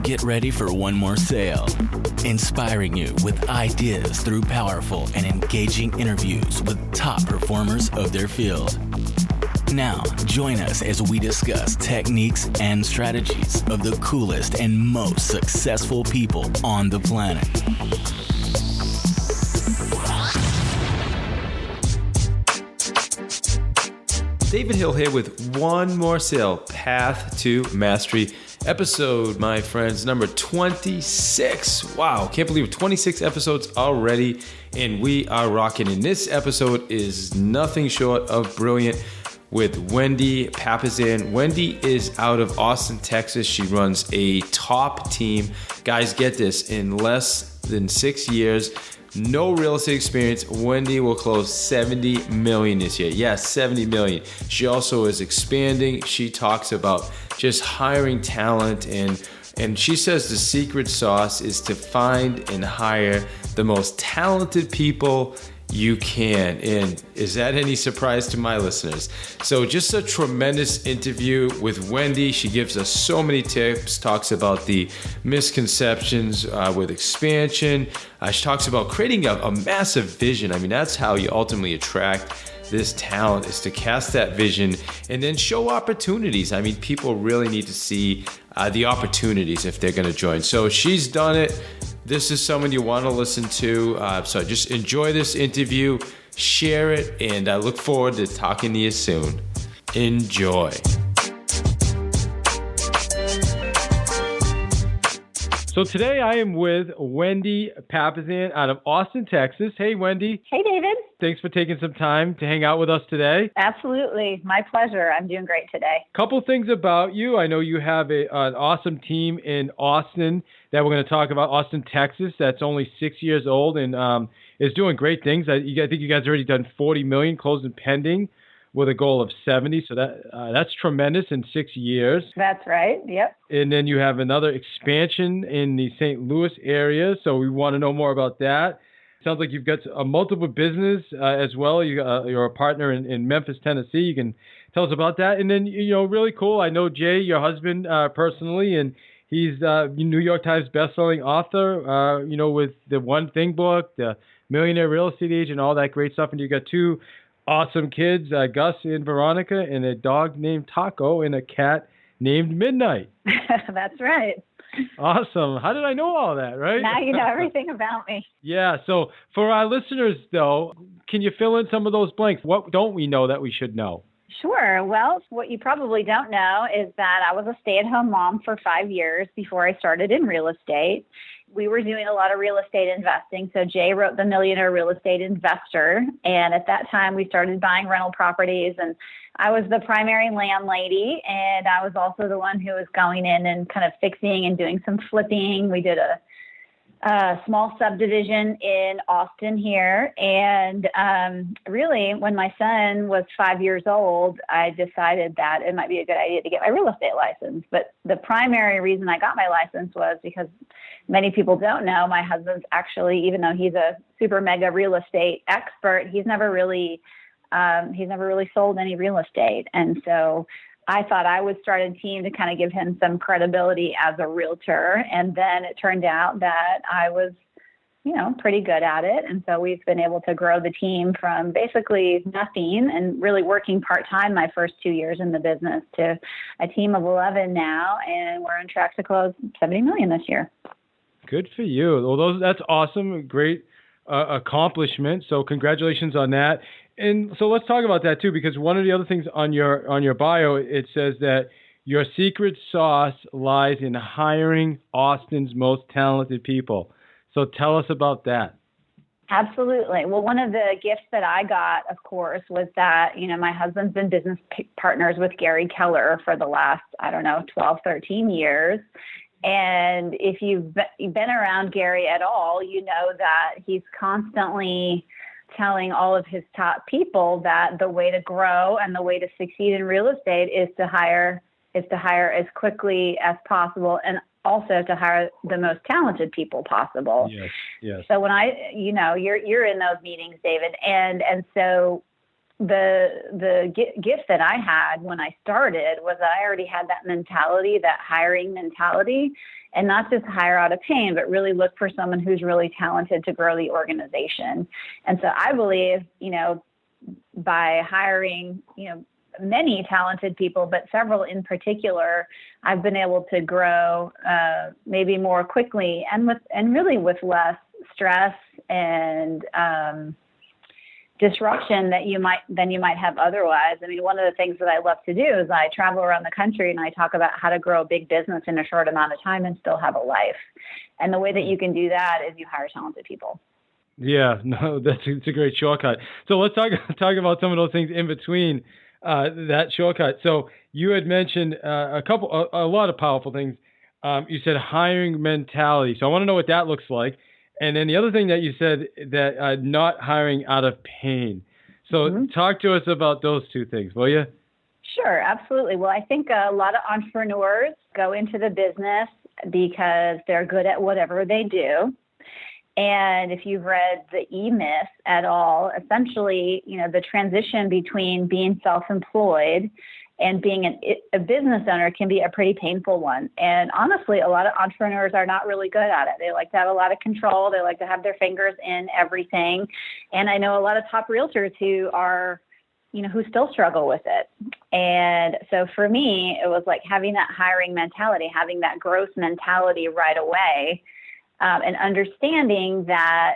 get ready for one more sale. Inspiring you with ideas through powerful and engaging interviews with top performers of their field. Now, join us as we discuss techniques and strategies of the coolest and most successful people on the planet. David Hill here with One More Sale, Path to Mastery. Episode, my friends, number 26. Wow, can't believe it. 26 episodes already, and we are rocking. And this episode is nothing short of brilliant with Wendy Papasan. Wendy is out of Austin, Texas. She runs a top team. Guys, get this, in less than 6 years, no real estate experience, Wendy will close $70 million this year. Yes, $70 million. She also is expanding. She talks about just hiring talent, and she says the secret sauce is to find and hire the most talented people you can. And is that any surprise to my listeners? So just a tremendous interview with Wendy. She gives us so many tips, talks about the misconceptions with expansion. She talks about creating a massive vision. I mean, that's how you ultimately attract this talent, is to cast that vision and then show opportunities. I mean, people really need to see the opportunities if they're going to join. So she's done it. This is someone you want to listen to. So just enjoy this interview, share it, and I look forward to talking to you soon. Enjoy. So today I am with Wendy Papasan out of Austin, Texas. Hey, Wendy. Hey, David. Thanks for taking some time to hang out with us today. Absolutely. My pleasure. I'm doing great today. Couple things about you. I know you have an awesome team in Austin that we're going to talk about, Austin, Texas, that's only 6 years old and is doing great things. I think you guys already done $40 million, closed and pending, with a goal of 70. So that's tremendous in 6 years. That's right. Yep. And then you have another expansion in the St. Louis area. So we want to know more about that. Sounds like you've got a multiple business as well. You're a partner in Memphis, Tennessee. You can tell us about that. And then, really cool. I know Jay, your husband, personally, and he's a New York Times bestselling author, with the One Thing book, the Millionaire Real Estate Agent, all that great stuff. And you got two awesome kids, Gus and Veronica, and a dog named Taco and a cat named Midnight. That's right. Awesome. How did I know all that, right? Now you know everything about me. Yeah. So for our listeners, though, can you fill in some of those blanks? What don't we know that we should know? Sure. Well, what you probably don't know is that I was a stay-at-home mom for 5 years before I started in real estate. We were doing a lot of real estate investing. So Jay wrote The Millionaire Real Estate Investor. And at that time, we started buying rental properties. And I was the primary landlady. And I was also the one who was going in and kind of fixing and doing some flipping. We did a small subdivision in Austin here. And really, when my son was 5 years old, I decided that it might be a good idea to get my real estate license. But the primary reason I got my license was because many people don't know, my husband's actually, even though he's a super mega real estate expert, he's never really sold any real estate. And so I thought I would start a team to kind of give him some credibility as a realtor. And then it turned out that I was, pretty good at it. And so we've been able to grow the team from basically nothing and really working part-time my first 2 years in the business to a team of 11 now. And we're on track to close $70 million this year. Good for you. Well, that's awesome. Great accomplishment. So congratulations on that. And so let's talk about that too, because one of the other things on your bio, it says that your secret sauce lies in hiring Austin's most talented people. So tell us about that. Absolutely. Well, one of the gifts that I got, of course, was that, my husband's been business partners with Gary Keller for the last, 12, 13 years. And if you've been around Gary at all, you know that he's constantly telling all of his top people that the way to grow and the way to succeed in real estate is to hire as quickly as possible and also to hire the most talented people possible. Yes. So when you're in those meetings, David, and so gift that I had when I started was that I already had that mentality, that hiring mentality, and not just hire out of pain, but really look for someone who's really talented to grow the organization. And so I believe, by hiring, many talented people, but several in particular, I've been able to grow maybe more quickly and really with less stress and disruption than you might have otherwise. I mean, one of the things that I love to do is I travel around the country and I talk about how to grow a big business in a short amount of time and still have a life. And the way that you can do that is you hire talented people. Yeah, no, it's a great shortcut. So let's talk about some of those things in between that shortcut. So you had mentioned a lot of powerful things. You said hiring mentality. So I want to know what that looks like. And then the other thing that you said, that not hiring out of pain. So talk to us about those two things, will you? Sure, absolutely. Well, I think a lot of entrepreneurs go into the business because they're good at whatever they do. And if you've read the E-Myth at all, essentially, the transition between being self-employed and being a business owner can be a pretty painful one. And honestly, a lot of entrepreneurs are not really good at it. They like to have a lot of control. They like to have their fingers in everything. And I know a lot of top realtors who are, who still struggle with it. And so for me, it was like having that hiring mentality, having that growth mentality right away, and understanding that,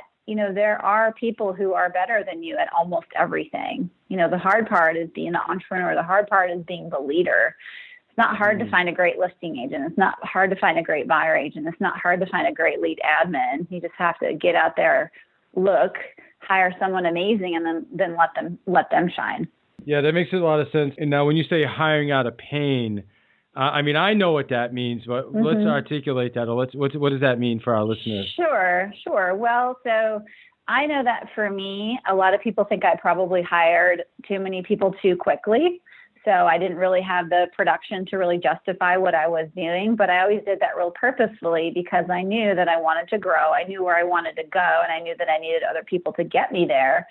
there are people who are better than you at almost everything. The hard part is being the entrepreneur. The hard part is being the leader. It's not hard to find a great listing agent. It's not hard to find a great buyer agent. It's not hard to find a great lead admin. You just have to get out there, look, hire someone amazing, and then let them shine. Yeah, that makes a lot of sense. And now when you say hiring out of pain, I know what that means, but let's articulate that. Or what does that mean for our listeners? Sure. Well, so I know that for me, a lot of people think I probably hired too many people too quickly. So I didn't really have the production to really justify what I was doing, but I always did that real purposefully because I knew that I wanted to grow. I knew where I wanted to go, and I knew that I needed other people to get me there.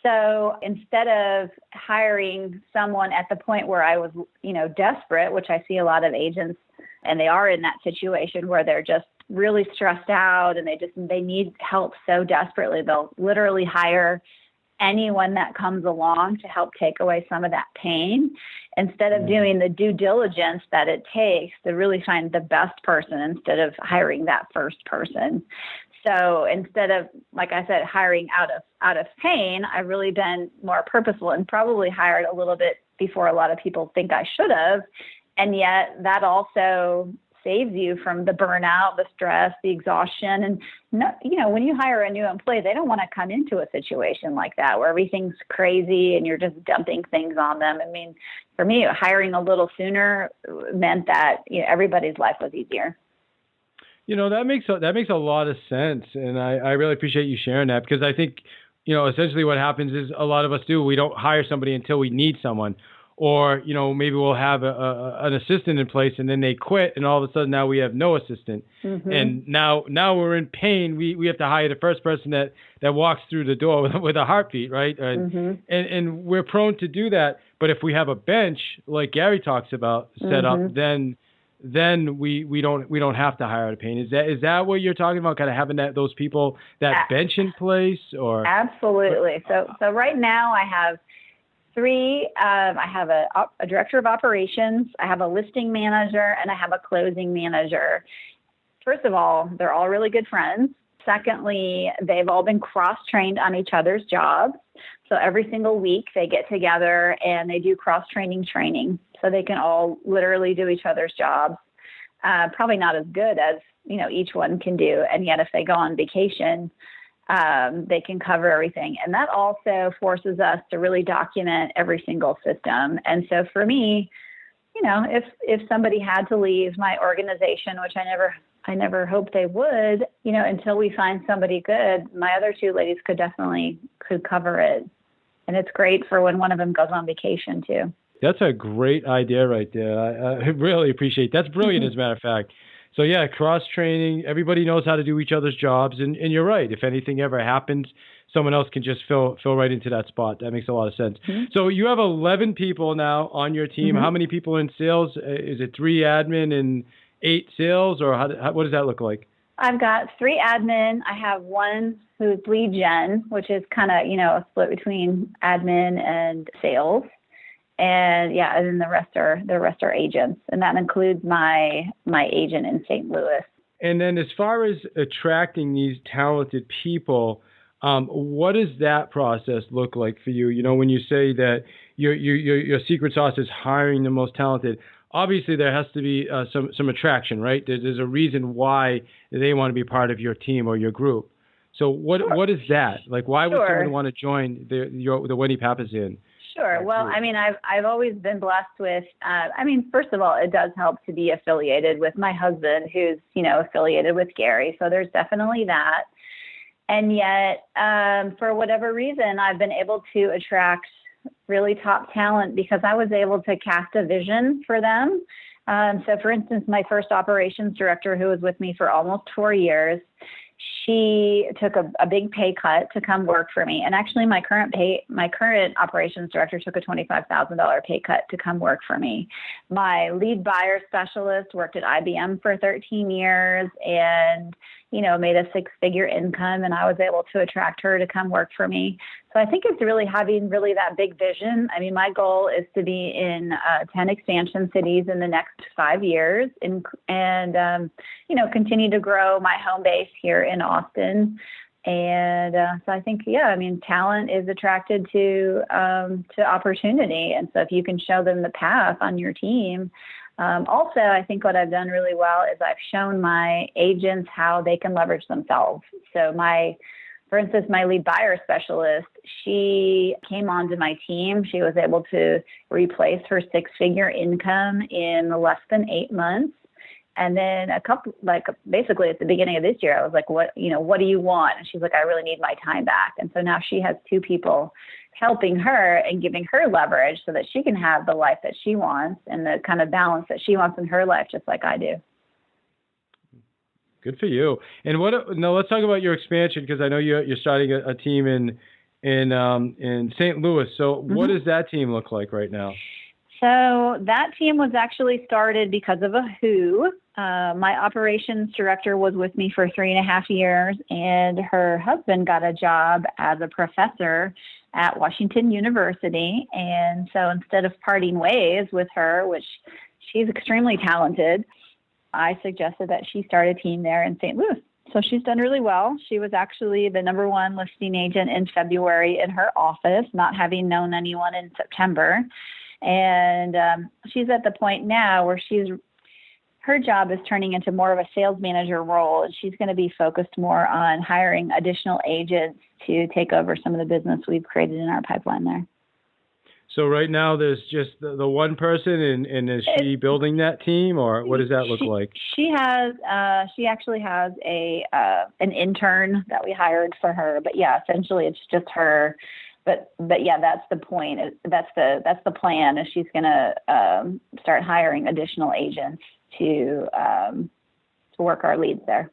So instead of hiring someone at the point where I was, desperate, which I see a lot of agents, and they are in that situation where they're just really stressed out and they need help so desperately, they'll literally hire anyone that comes along to help take away some of that pain instead of doing the due diligence that it takes to really find the best person instead of hiring that first person. So instead of, like I said, hiring out of pain, I've really been more purposeful and probably hired a little bit before a lot of people think I should have. And yet that also saves you from the burnout, the stress, the exhaustion. And, when you hire a new employee, they don't want to come into a situation like that where everything's crazy and you're just dumping things on them. I mean, for me, hiring a little sooner meant that everybody's life was easier. That makes a lot of sense. And I really appreciate you sharing that because I think, essentially what happens is a lot of us we don't hire somebody until we need someone. Or, maybe we'll have an assistant in place and then they quit and all of a sudden now we have no assistant. And now we're in pain. We have to hire the first person that walks through the door with a heartbeat, right? And we're prone to do that. But if we have a bench, like Gary talks about, set up, then we don't have to hire out of pain. Is that what you're talking about? Kind of having those people, that bench in place, or? Absolutely. So right now I have three. I have a director of operations, I have a listing manager, and I have a closing manager. First of all, they're all really good friends. Secondly, they've all been cross-trained on each other's jobs. So every single week they get together and they do cross-training training so they can all literally do each other's jobs. Probably not as good as, each one can do. And yet if they go on vacation, they can cover everything. And that also forces us to really document every single system. And so for me, if somebody had to leave my organization, which I never hoped they would, until we find somebody good, my other two ladies could cover it. And it's great for when one of them goes on vacation too. That's a great idea right there. I really appreciate it. That's brilliant, as a matter of fact. So yeah, cross-training, everybody knows how to do each other's jobs. And you're right. If anything ever happens someone else can just fill right into that spot. That makes a lot of sense. Mm-hmm. So you have 11 people now on your team. Mm-hmm. How many people in sales? Is it 3 admin and 8 sales, or what does that look like? I've got 3 admin. I have 1 who's lead gen, which is kind of, a split between admin and sales. And then the rest are agents. And that includes my agent in St. Louis. And then as far as attracting these talented people, what does that process look like for you? When you say that your secret sauce is hiring the most talented, obviously there has to be some attraction, right? There's a reason why they want to be part of your team or your group. So what is that? Like, why would someone want to join the Wendy Papasan? Sure. Well, I've always been blessed with, first of all, it does help to be affiliated with my husband, who's, affiliated with Gary. So there's definitely that. And yet, for whatever reason, I've been able to attract really top talent because I was able to cast a vision for them. So for instance, my first operations director, who was with me for almost 4 years, she took a big pay cut to come work for me. And actually my current operations director took a $25,000 pay cut to come work for me. My lead buyer specialist worked at IBM for 13 years and, made a 6-figure income, and I was able to attract her to come work for me. So I think it's really having that big vision. My goal is to be in 10 expansion cities in the next 5 years and continue to grow my home base here in Austin. And so I think, talent is attracted to opportunity. And so if you can show them the path on your team. Also, I think what I've done really well is I've shown my agents how they can leverage themselves. So for instance, my lead buyer specialist, she came onto my team. She was able to replace her 6-figure income in less than 8 months. And then basically at the beginning of this year, I was like, what do you want? And she's like, I really need my time back. And so now she has 2 people helping her and giving her leverage so that she can have the life that she wants and the kind of balance that she wants in her life, just like I do. Good for you. And now let's talk about your expansion, because I know you're starting a team in St. Louis. So what does that team look like right now? So that team was actually started because of a who. My operations director was with me for 3.5 years, and her husband got a job as a professor at Washington University. And so instead of parting ways with her, which she's extremely talented, I suggested that she start a team there in St. Louis. So she's done really well. She was actually the number 1 listing agent in February in her office, not having known anyone in September. And she's at the point now where her job is turning into more of a sales manager role, and she's going to be focused more on hiring additional agents to take over some of the business we've created in our pipeline there. So right now there's just the one person, and is she building that team, or what does that look like? She actually has an intern that we hired for her, but yeah, essentially it's just her. But yeah, that's the point. That's the plan. Is she's going to start hiring additional agents to work our leads there.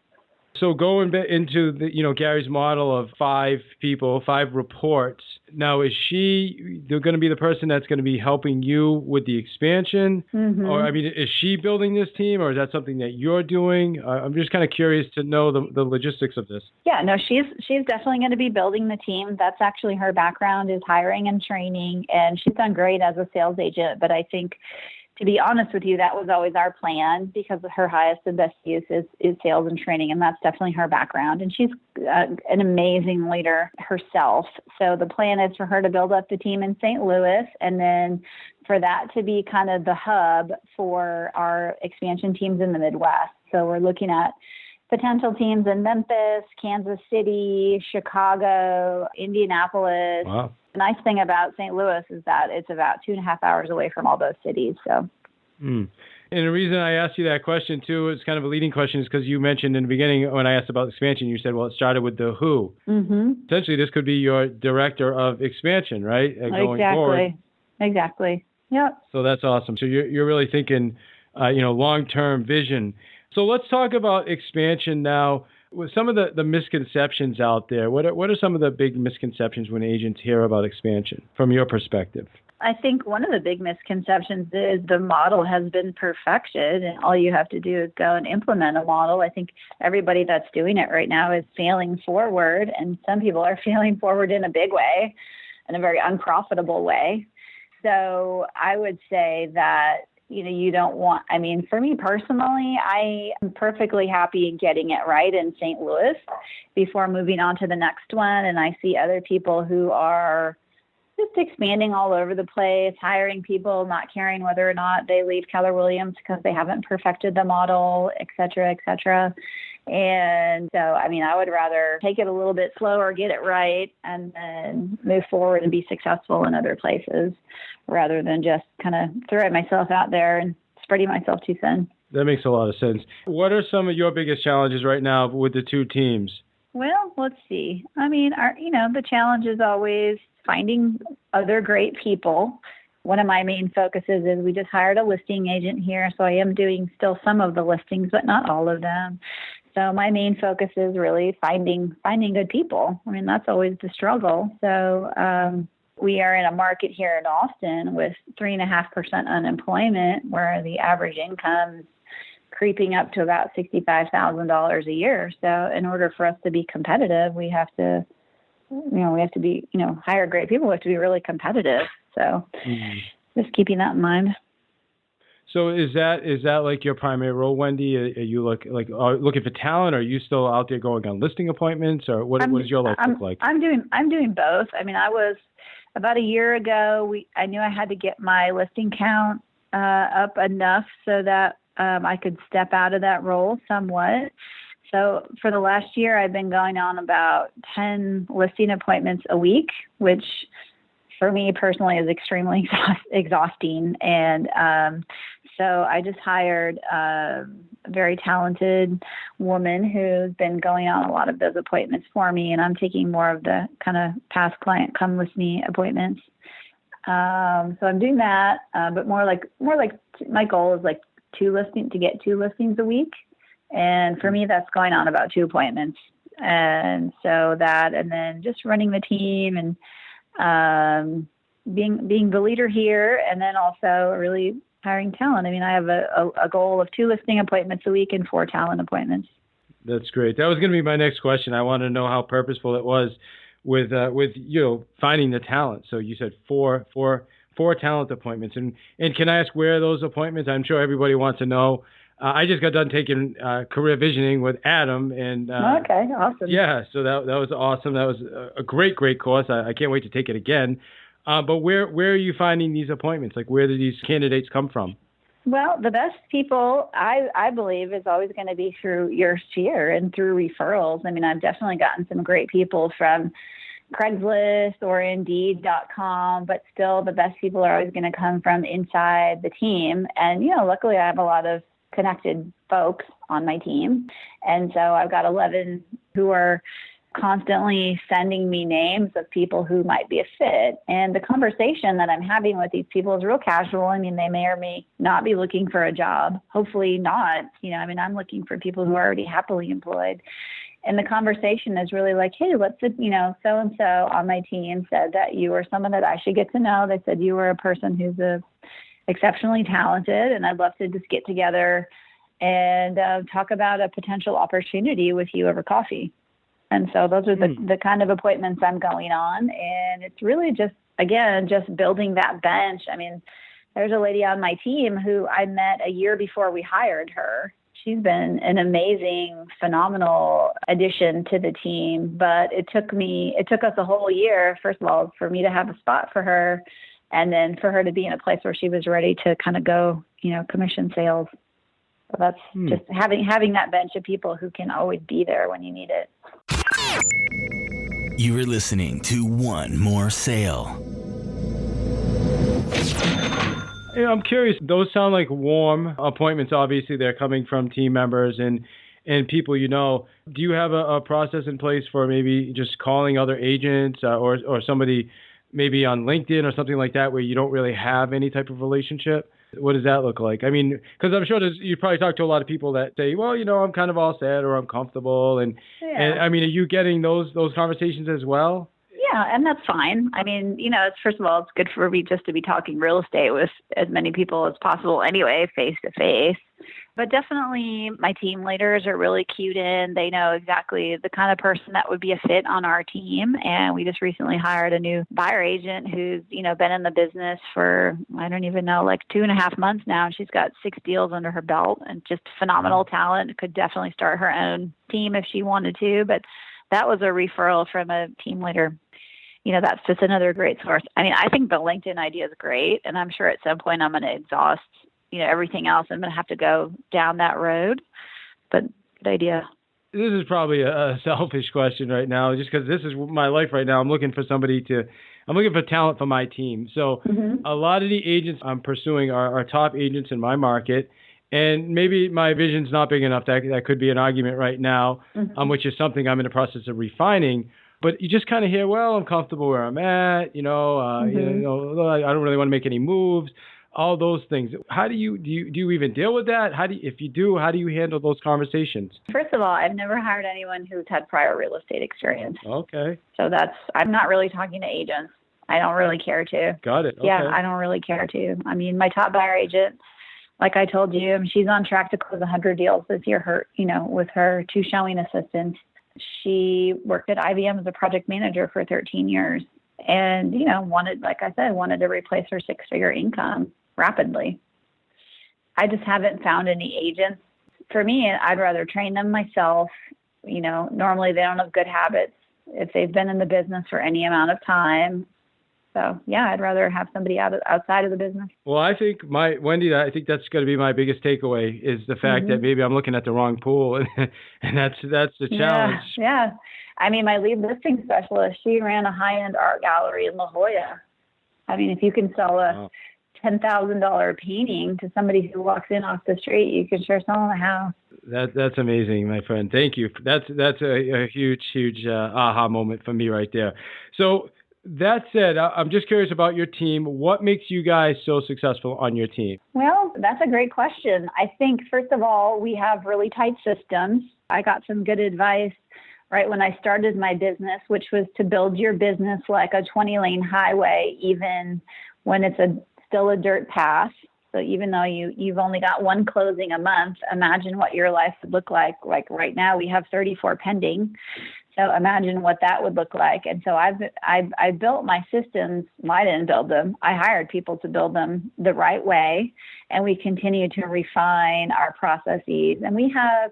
So going into Gary's model of 5 people, 5 reports. Now, is they're going to be the person that's going to be helping you with the expansion? Mm-hmm. Or is she building this team, or is that something that you're doing? I'm just kind of curious to know the logistics of this. Yeah, no, she's definitely going to be building the team. That's actually her background, is hiring and training, and she's done great as a sales agent. But I think, to be honest with you, that was always our plan, because her highest and best use is sales and training, and that's definitely her background. And she's an amazing leader herself. So the plan is for her to build up the team in St. Louis, and then for that to be kind of the hub for our expansion teams in the Midwest. So we're looking at potential teams in Memphis, Kansas City, Chicago, Indianapolis. Wow. The nice thing about St. Louis is that it's about 2.5 hours away from all those cities. So. And the reason I asked you that question, too, it's kind of a leading question, is because you mentioned in the beginning when I asked about expansion, you said, well, it started with the who. Mm-hmm. Essentially, this could be your director of expansion, right? Going forward. Exactly. Yep. So that's awesome. So you're really thinking, long-term vision. So let's talk about expansion now. With some of the misconceptions out there, what are some of the big misconceptions when agents hear about expansion from your perspective? I think one of the big misconceptions is the model has been perfected and all you have to do is go and implement a model. I think everybody that's doing it right now is failing forward, and some people are failing forward in a big way, in a very unprofitable way. So I would say that, you don't want, for me personally, I am perfectly happy getting it right in St. Louis before moving on to the next one. And I see other people who are just expanding all over the place, hiring people, not caring whether or not they leave Keller Williams because they haven't perfected the model, et cetera, et cetera. And so, I would rather take it a little bit slower, get it right, and then move forward and be successful in other places rather than just kind of throwing myself out there and spreading myself too thin. That makes a lot of sense. What are some of your biggest challenges right now with the two teams? Well, let's see. The challenge is always finding other great people. One of my main focuses is we just hired a listing agent here, so I am doing still some of the listings, but not all of them. So my main focus is really finding good people. That's always the struggle. So we are in a market here in Austin with 3.5% unemployment, where the average income is creeping up to about $65,000 a year. So in order for us to be competitive, we have to be, hire great people. We have to be really competitive. So just keeping that in mind. So is that like your primary role, Wendy? Are you looking for talent? Or are you still out there going on listing appointments, or what does your life look like? I'm doing both. I was about a year ago. I knew I had to get my listing count up enough so that I could step out of that role somewhat. So for the last year, I've been going on about 10 listing appointments a week, which for me personally is extremely exhausting. And so I just hired a very talented woman who's been going on a lot of those appointments for me, and I'm taking more of the kind of past client come with me appointments. So I'm doing that, but more like my goal is like to get 2 listings a week. And for me, that's going on about 2 appointments. And so that, and then just running the team and being the leader here, and then also really hiring talent. I have a goal of 2 listing appointments a week and 4 talent appointments. That's great. That was going to be my next question. I want to know how purposeful it was with finding the talent. So you said 4 talent appointments. And can I ask where are those appointments? I'm sure everybody wants to know. I just got done taking career visioning with Adam, and okay, awesome. Yeah, so that was awesome. That was a great course. I can't wait to take it again. But where are you finding these appointments? Like, where do these candidates come from? Well, the best people, I believe, is always going to be through your sphere and through referrals. I've definitely gotten some great people from Craigslist or Indeed.com, but still the best people are always going to come from inside the team. And, luckily I have a lot of connected folks on my team. And so I've got 11 who are constantly sending me names of people who might be a fit. And the conversation that I'm having with these people is real casual. They may or may not be looking for a job. Hopefully not. I'm looking for people who are already happily employed. And the conversation is really like, hey, so-and-so on my team said that you were someone that I should get to know. They said you were a person who's exceptionally talented, and I'd love to just get together and talk about a potential opportunity with you over coffee. And so those are the kind of appointments I'm going on. And it's really just building that bench. There's a lady on my team who I met a year before we hired her. She's been an amazing, phenomenal addition to the team. But it took us a whole year, first of all, for me to have a spot for her, and then for her to be in a place where she was ready to kind of go, commission sales. So that's just having that bench of people who can always be there when you need it. You are listening to One More Sale. I'm curious, those sound like warm appointments. Obviously, they're coming from team members and people you know. Do you have a process in place for maybe just calling other agents or somebody maybe on LinkedIn or something like that where you don't really have any type of relationship? What does that look like? I mean, because I'm sure you probably talk to a lot of people that say, well, I'm kind of all set or I'm comfortable. And I mean, are you getting those conversations as well? Yeah, and that's fine. I mean, it's first of all, it's good for me just to be talking real estate with as many people as possible anyway, face to face. But definitely my team leaders are really cued in. They know exactly the kind of person that would be a fit on our team. And we just recently hired a new buyer agent who's, been in the business for, I don't even know, like 2.5 months now. And she's got 6 deals under her belt and just phenomenal talent. Could definitely start her own team if she wanted to. But that was a referral from a team leader. That's just another great source. I mean, I think the LinkedIn idea is great. And I'm sure at some point I'm going to exhaust everything else. I'm going to have to go down that road, but good idea. This is probably a selfish question right now, just because this is my life right now. I'm looking for talent for my team. So a lot of the agents I'm pursuing are top agents in my market. And maybe my vision's not big enough. That could be an argument right now, which is something I'm in the process of refining. But you just kind of hear, well, I'm comfortable where I'm at. I don't really want to make any moves. All those things. How do you even deal with that? If you do, how do you handle those conversations? First of all, I've never hired anyone who's had prior real estate experience. Okay. So I'm not really talking to agents. I don't really care to. Got it. Okay. Yeah, I don't really care to. I mean, my top buyer agent, like I told you, she's on track to close 100 deals this year. With her 2 showing assistants. She worked at IBM as a project manager for 13 years, and wanted to replace her 6-figure income rapidly. I just haven't found any agents. For me, I'd rather train them myself. Normally they don't have good habits if they've been in the business for any amount of time. So yeah, I'd rather have somebody outside of the business. Well, I think Wendy, I think that's going to be my biggest takeaway is the fact that maybe I'm looking at the wrong pool, and that's the challenge. Yeah. I mean, my lead listing specialist, she ran a high-end art gallery in La Jolla. I mean, if you can sell a $10,000 painting to somebody who walks in off the street, you can sure sell them a house. That's amazing, my friend. Thank you. That's a huge aha moment for me right there. So that said, I'm just curious about your team. What makes you guys so successful on your team? Well, that's a great question. I think, first of all, we have really tight systems. I got some good advice right when I started my business, which was to build your business like a 20-lane highway, even when it's still a dirt path. So even though you've only got one closing a month, imagine what your life would look like. Like right now, we have 34 pending. So imagine what that would look like. And so I built my systems. Well, I didn't build them. I hired people to build them the right way. And we continue to refine our processes. And we have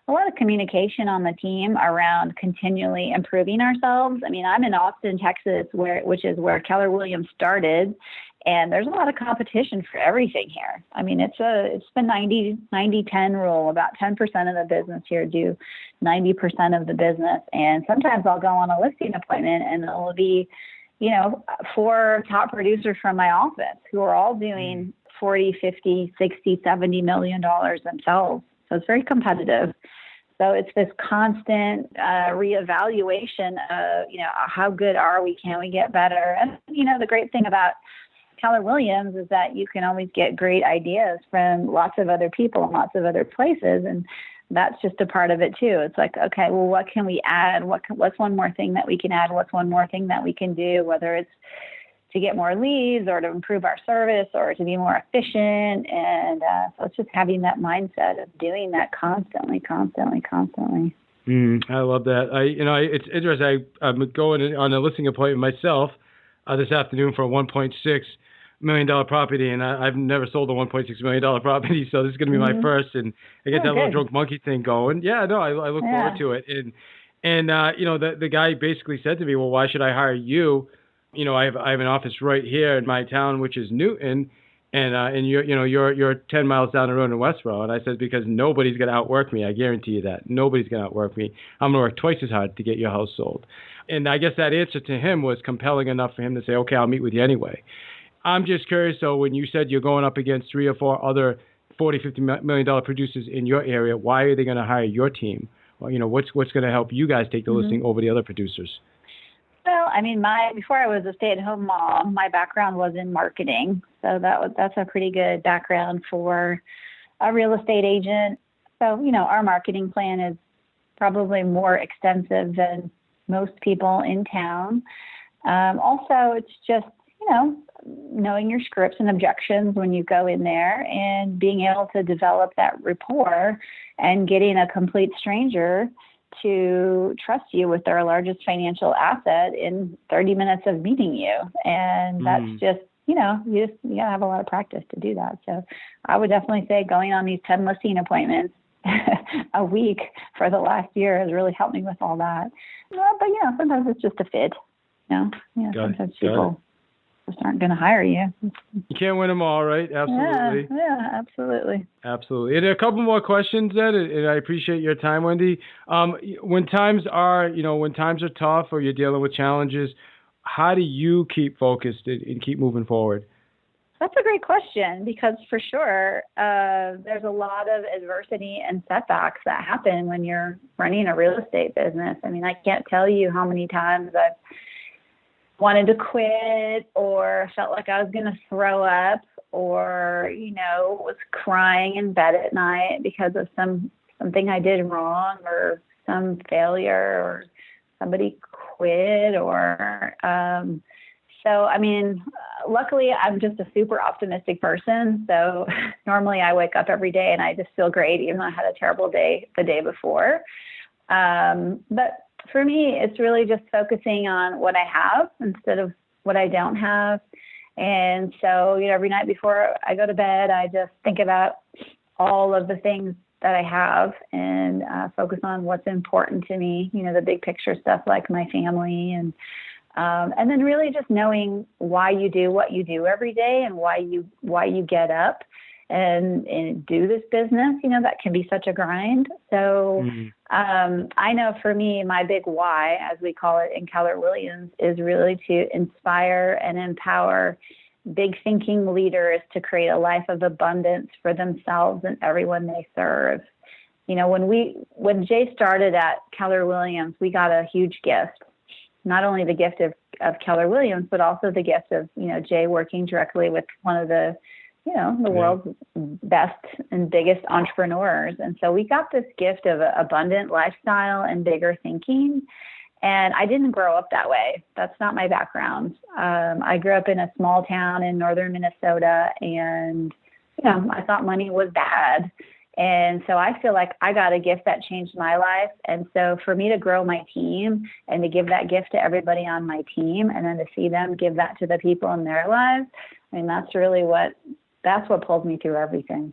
a lot of communication on the team around continually improving ourselves. I mean, I'm in Austin, Texas, which is where Keller Williams started. And there's a lot of competition for everything here. I mean, it's the 90-10 rule. About 10% of the business here do 90% of the business. And sometimes I'll go on a listing appointment and it'll be, 4 top producers from my office who are all doing 40, 50, 60, $70 million themselves. So it's very competitive. So it's this constant reevaluation of, how good are we? Can we get better? And, the great thing about Keller Williams is that you can always get great ideas from lots of other people and lots of other places. And that's just a part of it too. It's like, okay, well, what can we add? What's one more thing that we can add? What's one more thing that we can do? Whether it's to get more leads or to improve our service or to be more efficient. And so it's just having that mindset of doing that constantly. I love that. It's interesting. I'm going on a listing appointment myself this afternoon for a $1.6 million property, and I've never sold a $1.6 million property, so this is going to be my first, and I get that little drunk monkey thing going. Yeah, no, I look forward to it. And the guy basically said to me, well, why should I hire you? I have an office right here in my town, which is Newton, and you're 10 miles down the road in Westboro. And I said, because nobody's going to outwork me. I guarantee you that. Nobody's going to outwork me. I'm going to work twice as hard to get your house sold. And I guess that answer to him was compelling enough for him to say, okay, I'll meet with you anyway. I'm just curious, so when you said you're going up against 3 or 4 other $40, $50 million producers in your area, why are they going to hire your team? Well, what's going to help you guys take the listing over the other producers? Well, I mean, before I was a stay-at-home mom, my background was in marketing. So that's a pretty good background for a real estate agent. So, our marketing plan is probably more extensive than most people in town. Also, it's just, knowing your scripts and objections when you go in there and being able to develop that rapport and getting a complete stranger to trust you with their largest financial asset in 30 minutes of meeting you. And that's just, you gotta have a lot of practice to do that. So I would definitely say going on these 10 listing appointments a week for the last year has really helped me with all that. But sometimes it's just a fit. Sometimes people just aren't going to hire you. You can't win them all, right? Absolutely. Yeah, absolutely. Absolutely. And a couple more questions then, and I appreciate your time, Wendy. When times are tough or you're dealing with challenges, how do you keep focused and keep moving forward? That's a great question, because for sure, there's a lot of adversity and setbacks that happen when you're running a real estate business. I mean, I can't tell you how many times I've wanted to quit or felt like I was going to throw up or, was crying in bed at night because of something I did wrong or some failure or somebody quit or, so, I mean, luckily I'm just a super optimistic person. So normally I wake up every day and I just feel great, even though I had a terrible day the day before. But for me, it's really just focusing on what I have instead of what I don't have. And so, every night before I go to bed, I just think about all of the things that I have and focus on what's important to me, the big picture stuff like my family and then really just knowing why you do what you do every day and why you get up and do this business, that can be such a grind. So I know for me, my big why, as we call it in Keller Williams, is really to inspire and empower big thinking leaders to create a life of abundance for themselves and everyone they serve. When Jay started at Keller Williams, we got a huge gift. Not only the gift of Keller Williams, but also the gift of, Jay working directly with one of the world's best and biggest entrepreneurs. And so we got this gift of abundant lifestyle and bigger thinking. And I didn't grow up that way. That's not my background. I grew up in a small town in northern Minnesota, and, I thought money was bad. And so I feel like I got a gift that changed my life. And so for me to grow my team and to give that gift to everybody on my team and then to see them give that to the people in their lives, I mean, that's what pulls me through everything.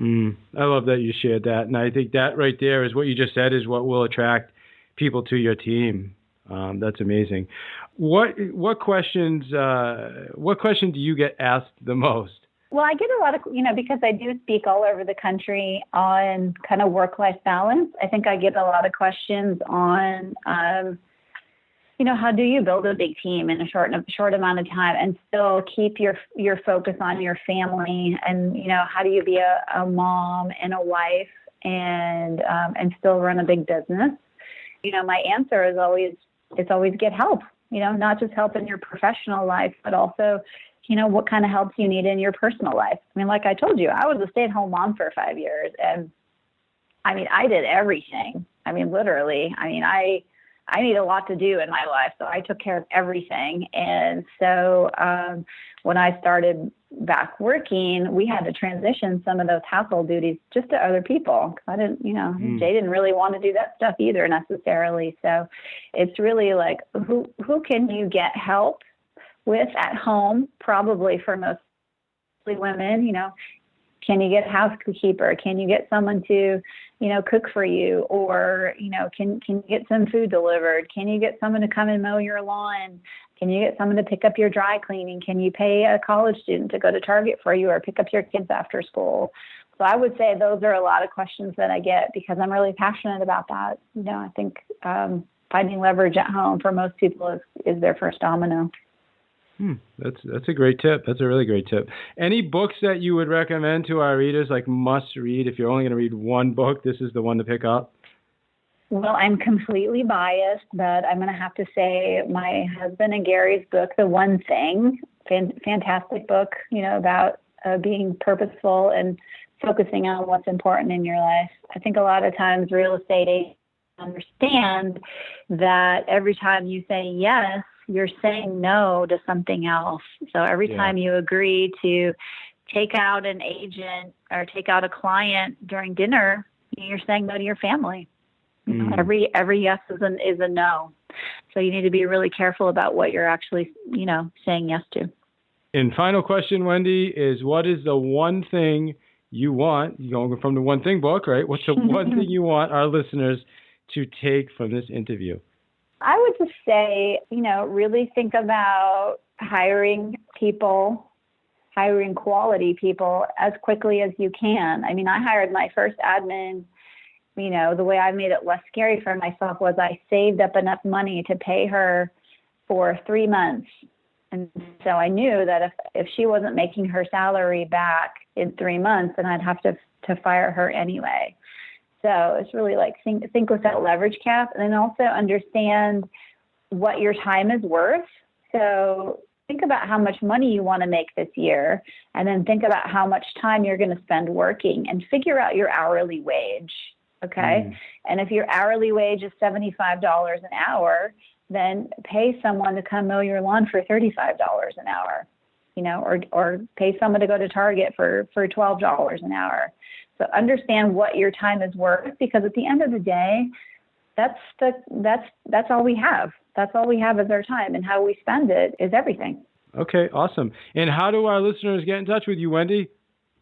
I love that you shared that. And I think that right there is what you just said is what will attract people to your team. That's amazing. What question do you get asked the most? Well, I get a lot of, because I do speak all over the country on kind of work-life balance. I think I get a lot of questions on, how do you build a big team in a short amount of time and still keep your focus on your family? And, how do you be a mom and a wife and still run a big business? My answer is always get help, not just help in your professional life, but also what kind of help you need in your personal life. I mean, like I told you, I was a stay-at-home mom for 5 years. And I mean, I did everything. I mean, literally, I need a lot to do in my life. So I took care of everything. And so when I started back working, we had to transition some of those household duties just to other people. I didn't, Jay didn't really want to do that stuff either necessarily. So it's really like, who can you get help with at home? Probably for mostly women, can you get a housekeeper? Can you get someone to, cook for you? Or, can you get some food delivered? Can you get someone to come and mow your lawn? Can you get someone to pick up your dry cleaning? Can you pay a college student to go to Target for you or pick up your kids after school? So I would say those are a lot of questions that I get because I'm really passionate about that. I think finding leverage at home for most people is their first domino. That's a great tip. That's a really great tip. Any books that you would recommend to our readers, like must read? If you're only going to read one book, this is the one to pick up. Well, I'm completely biased, but I'm going to have to say my husband and Gary's book, The One Thing, fantastic book, about being purposeful and focusing on what's important in your life. I think a lot of times real estate agents understand that every time you say yes, you're saying no to something else. So every time you agree to take out an agent or take out a client during dinner, you're saying no to your family. Every yes is a no. So you need to be really careful about what you're actually, saying yes to. And final question, Wendy, is what is the one thing you want, going from the One Thing book, right? What's the one thing you want our listeners to take from this interview? I would just say, really think about hiring quality people as quickly as you can. I mean, I hired my first admin. The way I made it less scary for myself was I saved up enough money to pay her for 3 months. And so I knew that if she wasn't making her salary back in 3 months, then I'd have to fire her anyway. So it's really like think with that leverage cap, and then also understand what your time is worth. So think about how much money you want to make this year, and then think about how much time you're going to spend working, and figure out your hourly wage. Okay. And if your hourly wage is $75 an hour, then pay someone to come mow your lawn for $35 an hour, or pay someone to go to Target for $12 an hour. So understand what your time is worth, because at the end of the day, that's all we have. That's all we have is our time, and how we spend it is everything. Okay, awesome. And how do our listeners get in touch with you, Wendy?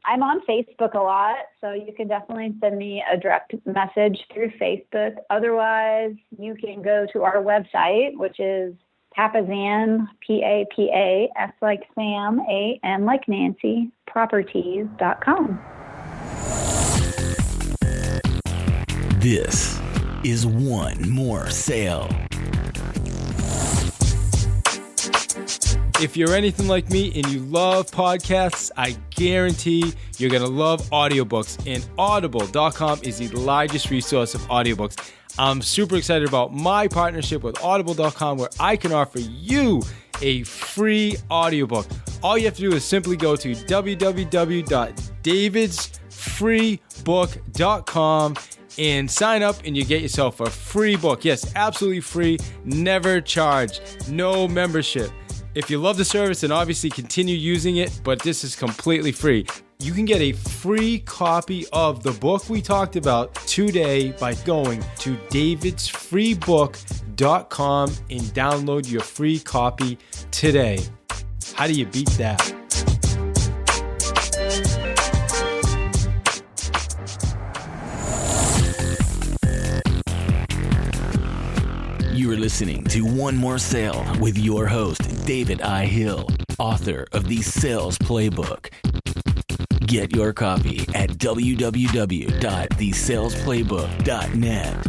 I'm on Facebook a lot, so you can definitely send me a direct message through Facebook. Otherwise, you can go to our website, which is Papasan, P-A-P-A-S like Sam, A-N like Nancy, properties.com. This is One More Sale. If you're anything like me and you love podcasts, I guarantee you're going to love audiobooks. And audible.com is the largest resource of audiobooks. I'm super excited about my partnership with audible.com, where I can offer you a free audiobook. All you have to do is simply go to www.davidsfreebook.com and sign up, and you get yourself a free book. Yes, absolutely free, never charge, no membership. If you love the service, then obviously continue using it, but this is completely free. You can get a free copy of the book we talked about today by going to davidsfreebook.com and download your free copy today. How do you beat that? You are listening to One More Sale with your host, David I. Hill, author of the Sales Playbook. Get your copy at www.thesalesplaybook.net.